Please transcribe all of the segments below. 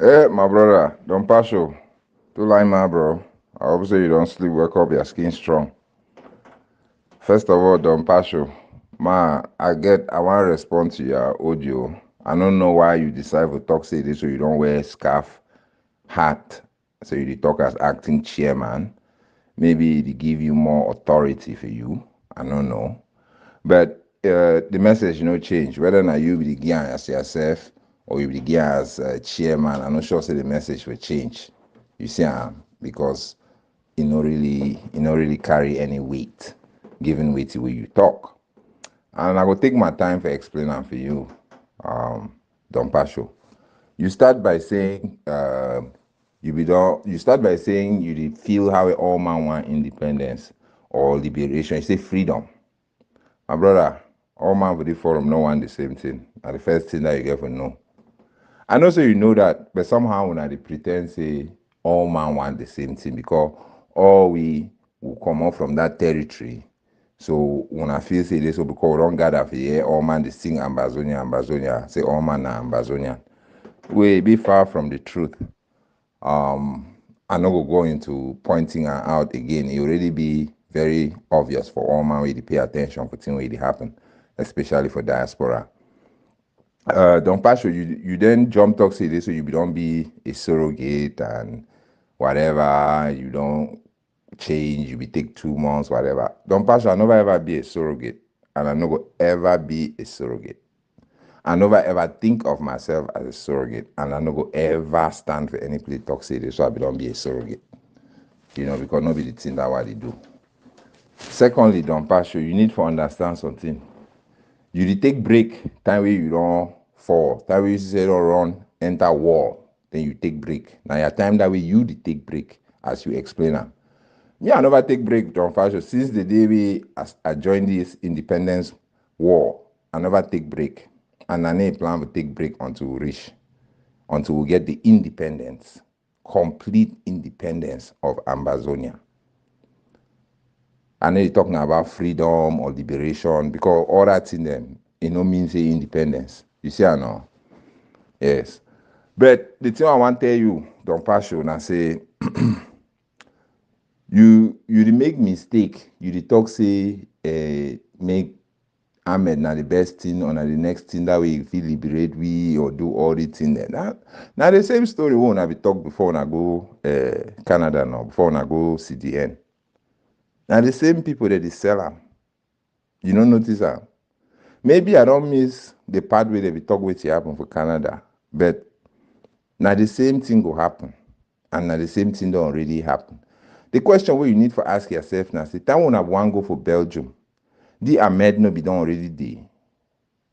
Hey, my brother, don't Pasho. Do lie, my bro. I hope so you don't sleep, wake up, your skin strong. First of all, don't Pasho. I want to respond to your audio. I don't know why you decide to talk say this so you don't wear scarf, hat, so you dey talk as acting chairman. Maybe it give you more authority for you. I don't know. But the message no change. Whether now you be the guy as yourself or you be the guy as chairman, I'm not sure say the message will change. You see, because it no really carry any weight, given weight the way you talk. And I will take my time for explaining for you, Don Pasho. You start by saying you start by saying you did feel how all man want independence or liberation. You say freedom. My brother, all man for the forum no want the same thing. And the first thing that you get for know. I know so you know that, but somehow when I pretend say all man want the same thing because all we will come up from that territory. So when I feel say this, so because we don't gather for here, all man they sing Ambazonia, Ambazonia, say all man are Ambazonia. We be far from the truth. I'm not going to go into pointing her out again. It already be very obvious for all man to pay attention for things that happen, especially for diaspora. Don Pasho, you then jump talk say this so you don't be a surrogate and whatever, you don't change, you be take 2 months, whatever. Don Pasho, I never ever be a surrogate and I never ever be a surrogate. I never ever think of myself as a surrogate and I never ever stand for any place talk say this so I don't be a surrogate. Because nobody the thing that what they do. Secondly, Don Pasho, you need to understand something. You dey take break time wey you don fall, time wey you say don run enter wall, then you take break. Na your time that way you dey take break as you explain am. Me, I never take break, John Fashion. Since the day as I joined this independence war, I never take break. And I need plan to take break until we reach, until we get the independence, complete independence of Ambazonia. I know you're talking about freedom or liberation because all that in them, it no means say independence. You see, I know. Yes. But the thing I want to tell you, Don Pasho, and say you dey make mistake. You dey talk say make Ahmed na the best thing or na the next thing that way you feel liberate we or do all the thing there. Now the same story we I be talk before when I go Canada now, before when I go CDN. Now the same people that they sell them. You don't notice that? Maybe I don't miss the part where they be talk with you happen for Canada, but now the same thing will happen, and now the same thing don't already happen. The question where you need to ask yourself now, say, time when I want go for Belgium, the Ahmed no be done already there.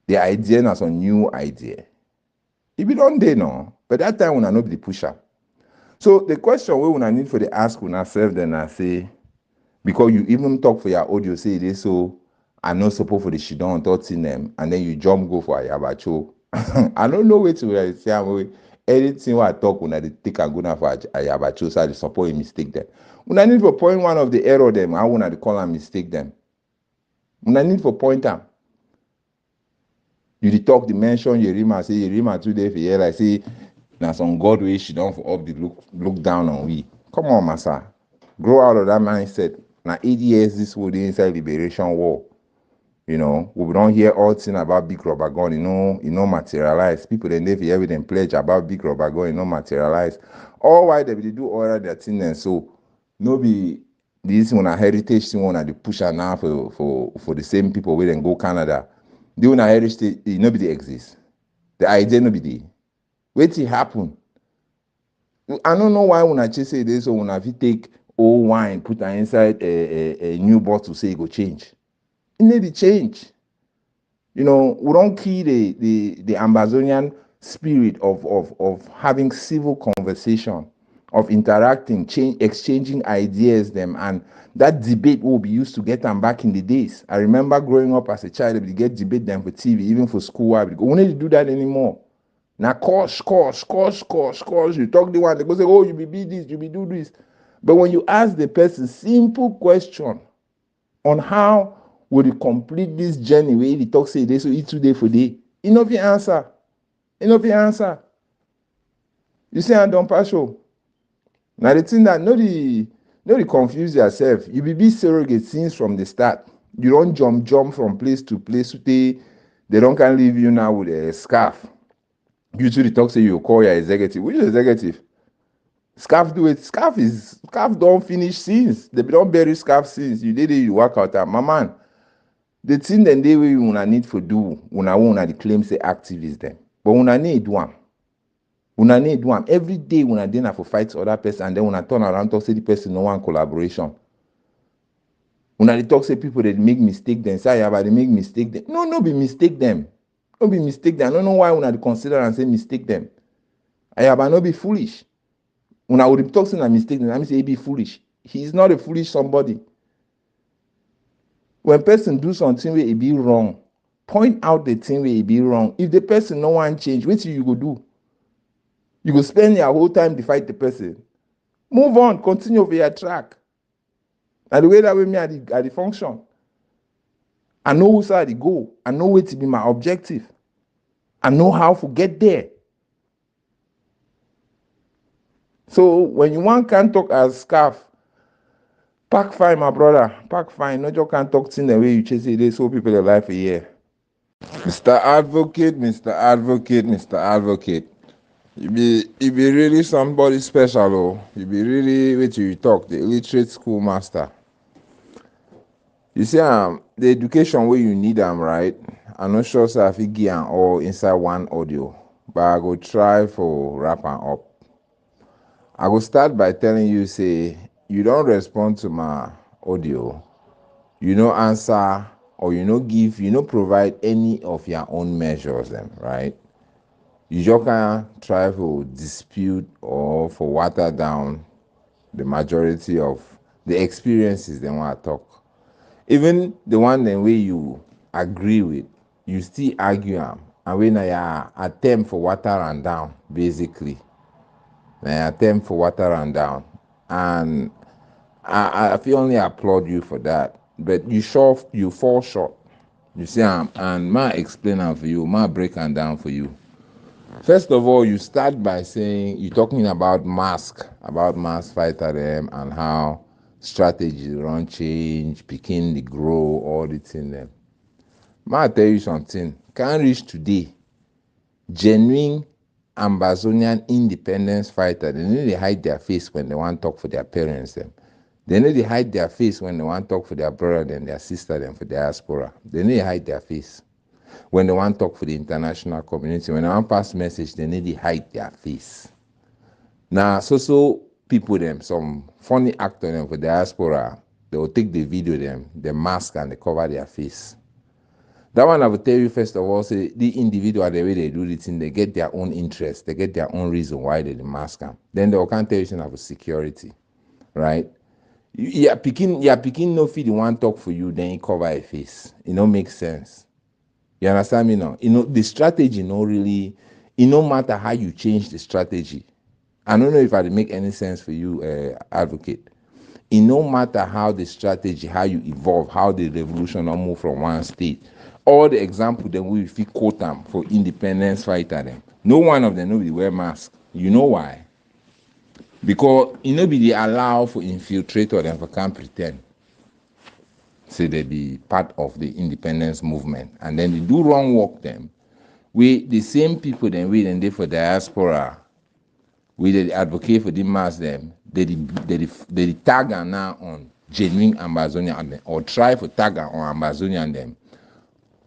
The idea na some new idea. It be done there now, but that time when I no be the pusher. So the question where I need for the ask when I serve then I say, because you even talk for your audio say this so I no support for the shidon thoughts in them, and then you jump go for Ayabacho. I don't know where to say anything what I talk when I take a good for Ayabacho, so I support a mistake them. When I need for point one of the error them, I want to call and mistake them. When I need for point them, you talk the mention Yerima, say Yerima today for here, like say now some God way she don't for up the look down on we. Come on, Massa. Grow out of that mindset. Now 8 years this would inside liberation war. We don't hear all thing about big rubber gun, materialize. People they never hear them pledge about big rubber gun, materialize. All why they do all that thing and so no be this one a heritage thing one they push now for the same people where then go Canada. The one a heritage nobody exists. The idea nobody. Wait till happen. I don't know why when I just say this, so when I take old wine, put it inside a new bottle, say it go change. It need to change. We don't kill the Amazonian spirit of having civil conversation, of interacting, exchanging ideas, them, and that debate will be used to get them back in the days. I remember growing up as a child, we get debate them for TV, even for school. We need to do that anymore. Now, course. You talk the one, they go say, oh, you be this, you be do this. But when you ask the person simple question on how would you complete this journey where he talk say this so eat today for day, you know the answer. You see, and Don Pasho. Now the thing that no dey confuse yourself. You be surrogate since from the start. You don't jump from place to place. They don't can leave you now with a scarf. You to the talk say you call your executive. Which executive? Scarf do it. Scarf don't finish since. They don't bury scarf since. You did it, you work out. My man, the thing then they will una need for do una the claim say activists them. But una need one. Una need one. Every day una dinner for fight other person and then una turn around talk say the person no one collaboration. Una dey talk say people they make mistake them. Say yeah, but they make mistake them. No be mistake them. No be mistake them. I don't know why una dey consider and say mistake them. Yeah, but no be foolish. Una would talk saying a mistake them. I mean say he be foolish. He is not a foolish somebody. When person do something where he be wrong, point out the thing where he be wrong. If the person no one change, what you go do? You go spend your whole time to fight the person. Move on, continue over your track. And the way that way me at the function. I know who's at the goal. I know where to be my objective. I know how to get there. So when you want can talk as scarf, pack fine, my brother. Pack fine. No just can't talk thing the way you chase it. They so people alive a year. Mr. Advocate, Mr. Advocate, Mr. Advocate. You be really somebody special, oh. You be really wait till you talk, the illiterate schoolmaster. You see, the education where you need them, right? I'm not sure so if you get all inside one audio, but I go try for wrap am up. I go start by telling you, say, you don't respond to my audio, you no answer, or you no give, you no provide any of your own measures, them, right? You just can try to dispute or for water down the majority of the experiences they want to talk. Even the one then where you agree with, you still argue them. And when I attempt for water and down, basically. I attempt for water and down. And I feel only applaud you for that. But you fall short. You see, and ma explain them for you, ma break them down for you. First of all, you start by saying you're talking about mask fighter them and how strategy run change, picking the grow, all the thing them. May tell you something, can't reach today. Genuine Amazonian independence fighter, they need to hide their face when they want to talk for their parents them. They need to hide their face when they want to talk for their brother and their sister them for diaspora. They need to hide their face. When they want to talk for the international community, when they want to pass message, they need to hide their face. Now, so people them, some funny actor them for diaspora, they will take the video them, the mask and they cover their face. That one I will tell you first of all, say the individual, the way they do the thing, they get their own interest, they get their own reason why they mask them. Then they can't tell you something about security, right? You're picking no feed the one talk for you, then you cover a face. It don't make sense. You understand me now? You know, the strategy no really, it no matter how you change the strategy. I don't know if I make any sense for you, advocate. It no matter how the strategy, how you evolve, how the revolution will move from one state. All the example then we fit quote them for independence fighter them. No one of them will wear mask. You know why? Because it no be they allow for infiltrator them for can't pretend. Say they be part of the independence movement. And then they do wrong work them. We the same people then we then they for diaspora. We they advocate for the mass them. They tag and now on genuine Amazonian or try for tag on Amazonian them.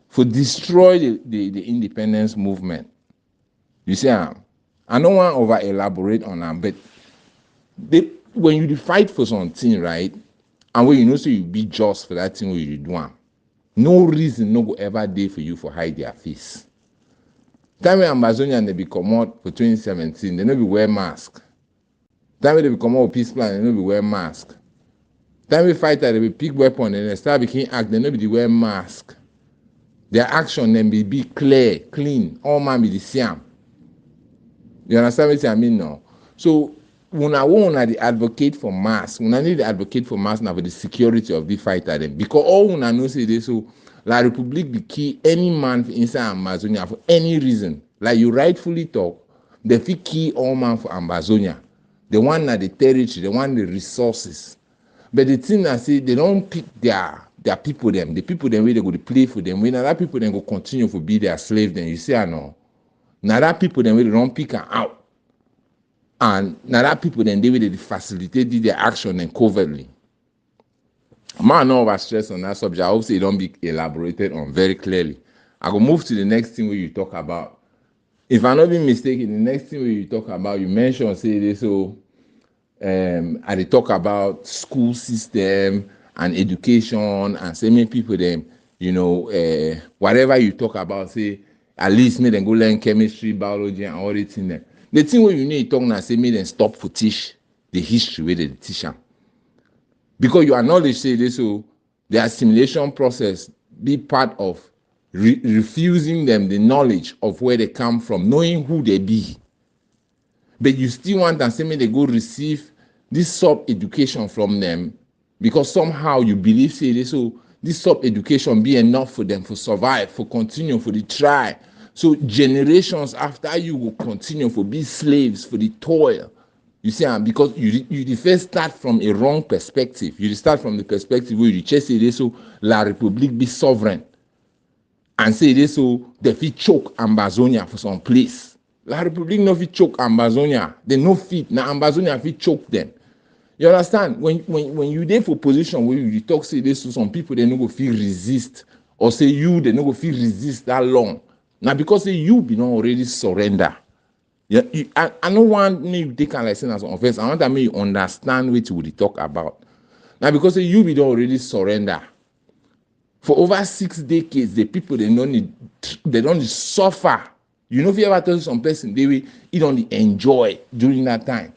For destroy the independence movement. You see, I don't want to over elaborate on them, but when you fight for something, right? And when you know so you be just for that thing where you do one. No reason no go ever day for you for hide their face. Time when Amazonian they be come out for 2017, they no be wear mask. Time when they be come out with peace plan, they no be wear mask. Time we fighter they be pick weapon and they start becoming act, they no be wear mask. Their action then be clear, clean, all man be the same. You understand what I mean now? So when I want to advocate for mass, when I need to advocate for mass now for the security of the fighter them, because all when I know say this, so La Republic be key any man inside Amazonia for any reason. Like you rightfully talk, they fit kill all man for Amazonia. The one na the territory, the one the resources. But the thing I say, they don't pick their people them. The people them where they go to play for them. When other people then go continue to be their slave, then you see I know. Now that people then where they don't pick them out. And now that people then they will facilitate their action and covertly. Man, no over stress on that subject. I hope it don't be elaborated on very clearly. I go move to the next thing where you talk about. If I'm not being mistaken, the next thing where you talk about, you mentioned say this so I dey talk about school system and education and say many people them, you know, whatever you talk about, say at least make them go learn chemistry, biology, and all the thing there. The thing where you need to talk now, say make them stop for teach the history where they teach them. Because you acknowledge say this so the assimilation process be part of refusing them the knowledge of where they come from, knowing who they be. But you still want them say make they go receive this sub-education from them because somehow you believe say this so this sub-education be enough for them for survive, for continue, for the try. So generations after you will continue for be slaves for the toil. You see, because you first start from a wrong perspective. You start from the perspective where you just say this so La République be sovereign. And say this so they fit choke Amazonia for some place. La République no fit choke Amazonia. They no fit. Now Amazonia fit choke them. You understand? When you there for position where you talk say this to some people, they no go feel resist. Or say you, they no go feel resist that long. Now because say you be not already surrender. Yeah, I don't want me to take a lesson as an offense. I want that me understand what you would talk about. Now, because you be already surrender. For over 6 decades, the people they don't suffer. You know, if you ever tell some person they don't enjoy during that time.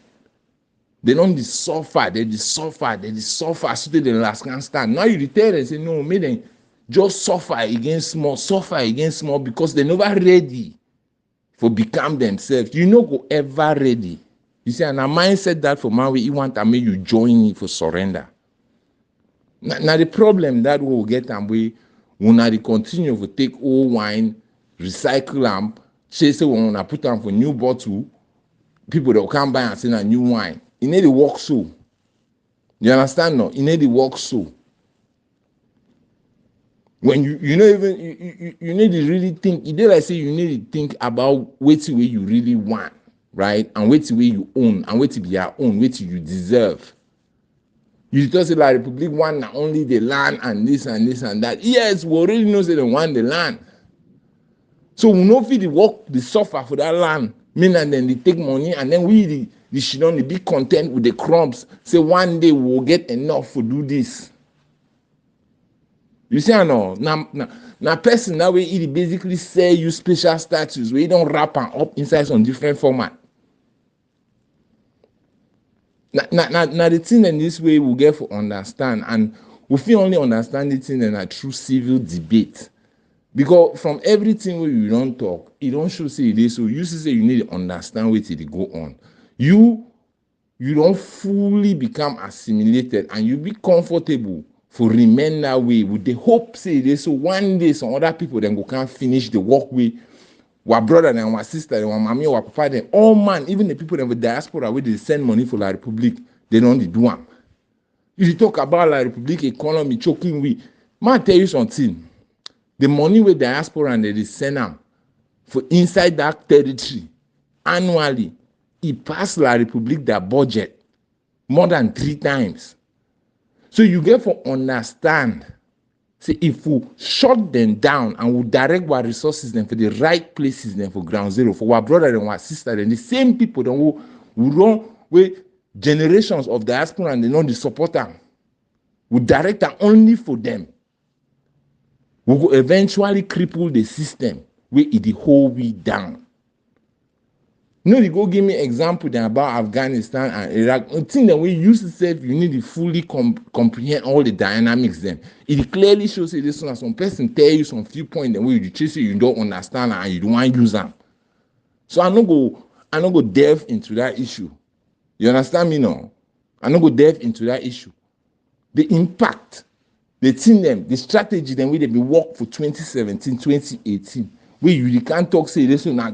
They don't suffer, they suffer so they last can stand. Now you return and say, no, may they just suffer against small because they're never ready for become themselves. You no go ever ready. You see, and a mindset that for man, we want to make you join it for surrender. Now the problem that we will get and we will continue to take old wine, recycle them, say we want to put them for new bottle, people that will come by and say a new wine. It need to work so. You understand no? It need to work so. When you know even you need to really think, it like say you need to think about what way you really want, right? And what way you own, and what be your own, what you deserve. You just say like Republic want not only the land and this and this and that. Yes, we already know say they want the land. So we know if they work, they suffer for that land, meaning then they take money and then we the should only be content with the crumbs. Say one day we'll get enough to do this. You see, I know now person that way it basically say you special status where you don't wrap them up inside some different format. Now the thing in this way we get to understand, and we feel only understand the thing in a true civil debate. Because from everything where you don't talk, it don't show say this. So you say you need to understand what it go on. You don't fully become assimilated and you be comfortable for remain that way with the hope say this. So one day some other people then go can't finish the work with our brother and our sister and our mommy or our papa then all man, even the people in the diaspora where they send money for La Republic, they don't do them. You talk about La Republic economy choking we. Man tell you something. The money with diaspora and they send them for inside that territory annually, it passed La Republic their budget more than 3 times. So you get to understand, say if we shut them down and we direct our resources then for the right places then for ground zero, for our brother and our sister, then the same people then who run with generations of diaspora and they know the support them, we direct them only for them. We will eventually cripple the system where it the whole way down. You know, you go give me example then about Afghanistan and Iraq. The thing that we use to say you need to fully comprehend all the dynamics then. It clearly shows you this one. Some person tell you some few points and you chase you don't understand and you don't want to use them. So I'm not go delve into that issue. You understand me now? I'm not go delve into that issue. The impact, the thing them, the strategy then we they be work for 2017, 2018. you can't talk say this na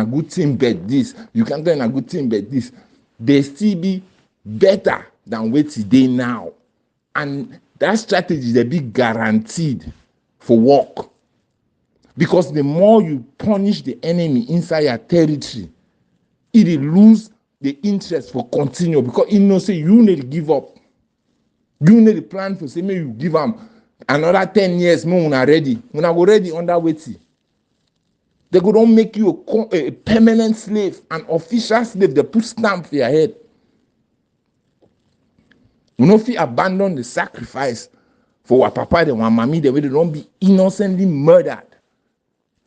good thing bet this, you can't talk na good thing bet this, they still be better than wetin dey now. And that strategy dey be guaranteed for work, because the more you punish the enemy inside your territory, e dey lose the interest for continue, because e know say you need to give up. You need to plan for say make you give am another 10 years, make una ready. Una go ready under wetin? They go don make you a permanent slave, an official slave. They put stamp for your head. You no fit abandon the sacrifice for our papa dem, our mami dem, wey they don be innocently murdered,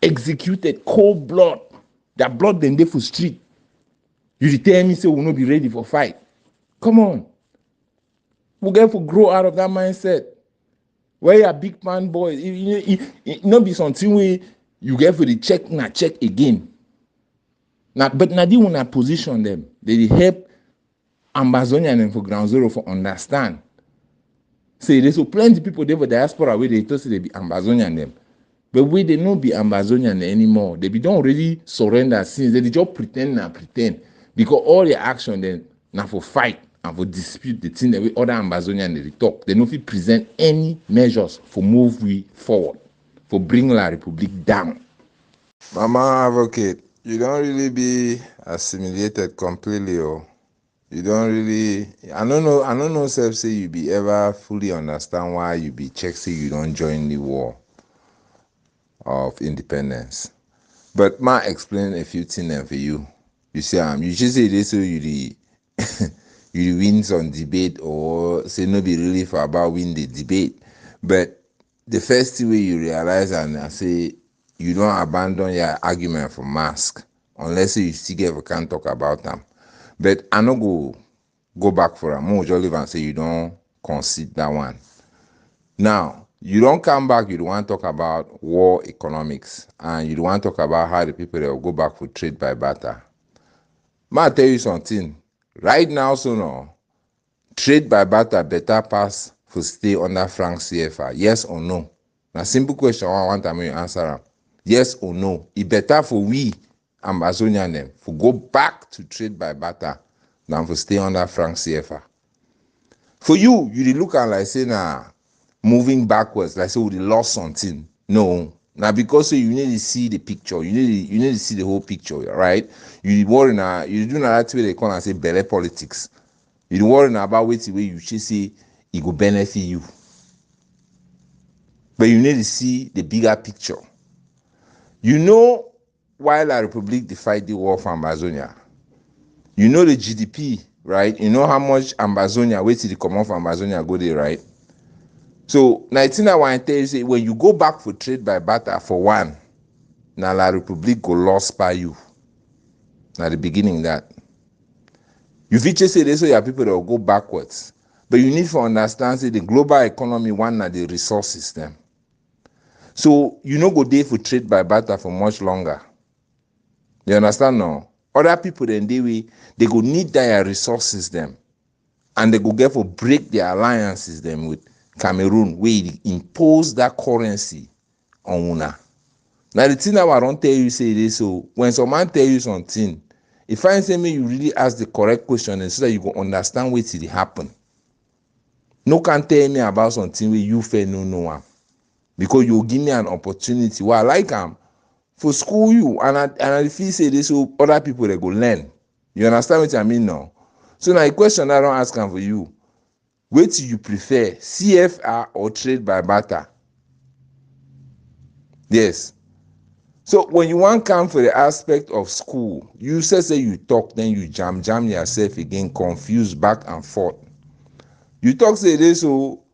executed, cold blood. Their blood dem dey for street. You tell me say we no be ready for fight. Come on. We get to grow out of that mindset. Where you are big man boys, it not be something where you get for the check again. Now, but now they want to position them. They help Ambazonian and for Ground Zero for understand. Say there's so plenty people there for diaspora where they thought they be Ambazonian them, but we they not be Ambazonian anymore. They be don't really surrender since they just pretend because all their action then now for fight and for dispute the thing that we other Ambazonian they talk. They don't fit present any measures for move we forward, for bring La Republic down. Mama Advocate, you don't really be assimilated completely, or you don't really. I don't know. Self say you be ever fully understand why you be check say you don't join the war of independence. But ma explain a few things for you. You see, you just say this so you the you win some debate, or say no be really for about win the debate. But the first thing you realize and I say you don't abandon your argument for mask unless you still get can't talk about them. But I no go back for a more just leave and say you don't concede that one. Now you don't come back, you don't want to talk about war economics, and you don't want to talk about how the people that will go back for trade by barter. I'll tell you something. Right now, so no, trade by barter better pass for stay under franc CFA. Yes or no? Now simple question I want to make you answer. Yes or no? It better for we Ambazonian them for go back to trade by barter than for stay under franc CFA. For you look at like say nah, moving backwards, like say we lost something. No. Now because you need to see the picture, you need to see the whole picture, right? You worry now, you do that way they call and say belle politics. You worry now about wait way you should say it will benefit you. But you need to see the bigger picture. You know why La Republic defied the war for Ambazonia. You know the GDP, right? You know how much Ambazonia, wait till the come off Ambazonia go there, right? So 19 I want to tell you say when you go back for trade by barter for one, now La Republic go lost by you. Now the beginning that. You feature say this so your people that will go backwards. But you need to understand say the global economy one na the resource system. So you no go there for trade by barter for much longer. You understand now? Other people then they go need their resources them, and they go get for break their alliances them with Cameroon, where they impose that currency on una. Now the thing that I don't tell you say this, so when someone tell you something, if I say me you really ask the correct question and so that you go understand what it happen. No can tell me about something where you fair no because you give me an opportunity. Well, I like them for school you and I feel say this so other people they go learn. You understand what I mean now? So now the question I don't ask them for you. What do you prefer, CFR or trade by barter? Yes. So when you want to come for the aspect of school, you say you talk, then you jam yourself again, confused back and forth. You talk say this so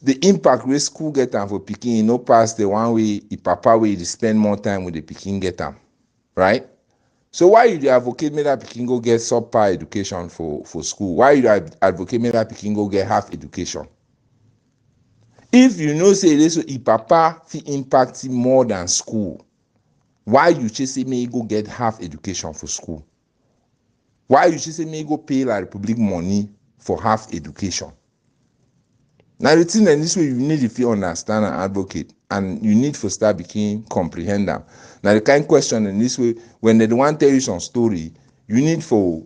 the impact where school get them for picking, no pass the one way the papa way they spend more time with the picking get them, right? So why you advocate me that picking go get subpar education for school? Why you advocate me that picking go get half education? If you know say this so if papa fit impact more than school, why you just say me go get half education for school? Why you just say me go pay La Republic money for half education? Now the thing that this way you need to feel understand and advocate. and you need to start begin comprehend them. Now the kind question in this way, when they want tell you some story, you need for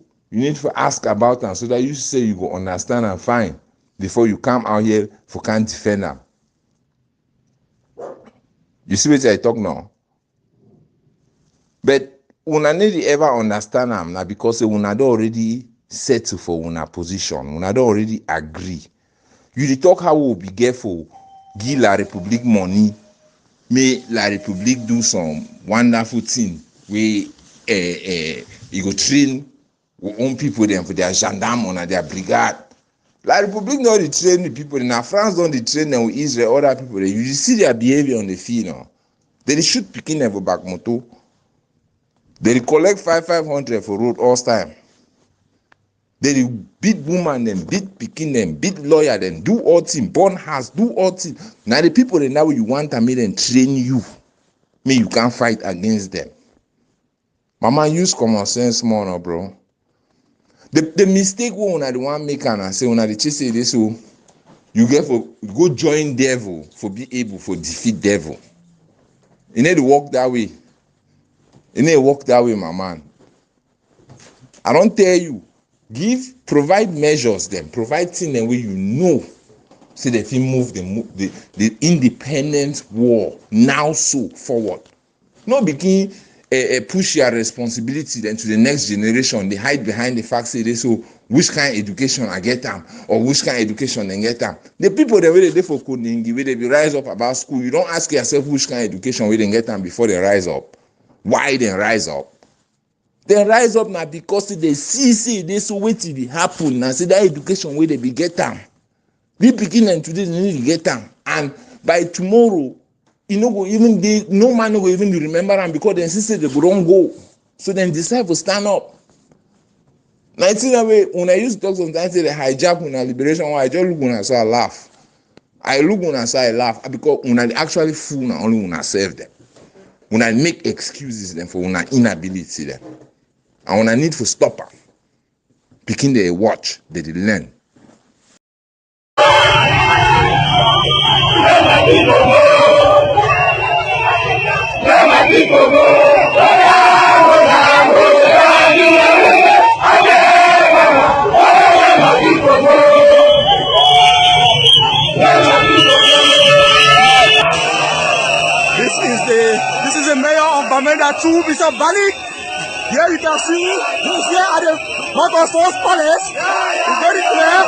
ask about them so that you say you go understand and find before you come out here for can't defend them. You see what I talk now? But una need to ever understand them now because una don already settle for una position, una don already agree. You dey talk how we will be careful, give La République money, make La République do some wonderful thing wey you go train our own people dem for their gendarme or their brigade. La République no dey train the people, na France don dey train them with Israel, other people. You see their behavior on the field now. They dey shoot pikin dem for back motor. They dey collect 500 for road all time. They dey beat woman dem, beat pikin dem, beat lawyer dem, do all thing, burn house, do all thing. Na the people dem now you want to make them train you, make you can't fight against them. Mama, use common sense more now, bro. The mistake wey una dey wan make and say una dey chase say so you get for go join devil for be able for defeat devil. You need to walk that way. You need to walk that way, my man. I don't tell you. Provide measures them, provide things them where you know, so that you move the independent war now so forward. No begin push your responsibility then to the next generation. They hide behind the fact say they so which kind of education I get them or which kind of education they get them. The people that way they for coding, the way they be rise up about school, you don't ask yourself which kind of education we they get them before they rise up. Why they rise up? They rise up now because they see they so wait till it happen now. See that education where they be get them. We begin and today they need to get them, and by tomorrow, you know go even they no man will even remember them because they say they don't go. So then decide to stand up. Now it's that way when I used to talk sometimes say they hijack when liberation. I just look when I saw I laugh. I look when I saw I laugh because when I actually fool now only when I serve them. When I make excuses them for when I inability them. And when I need to stop her, picking the watch, they learn. This is the mayor of Bamenda 2, Mr. Bali. Here you can see, he's here at the Motorsports Palace. It's very clear.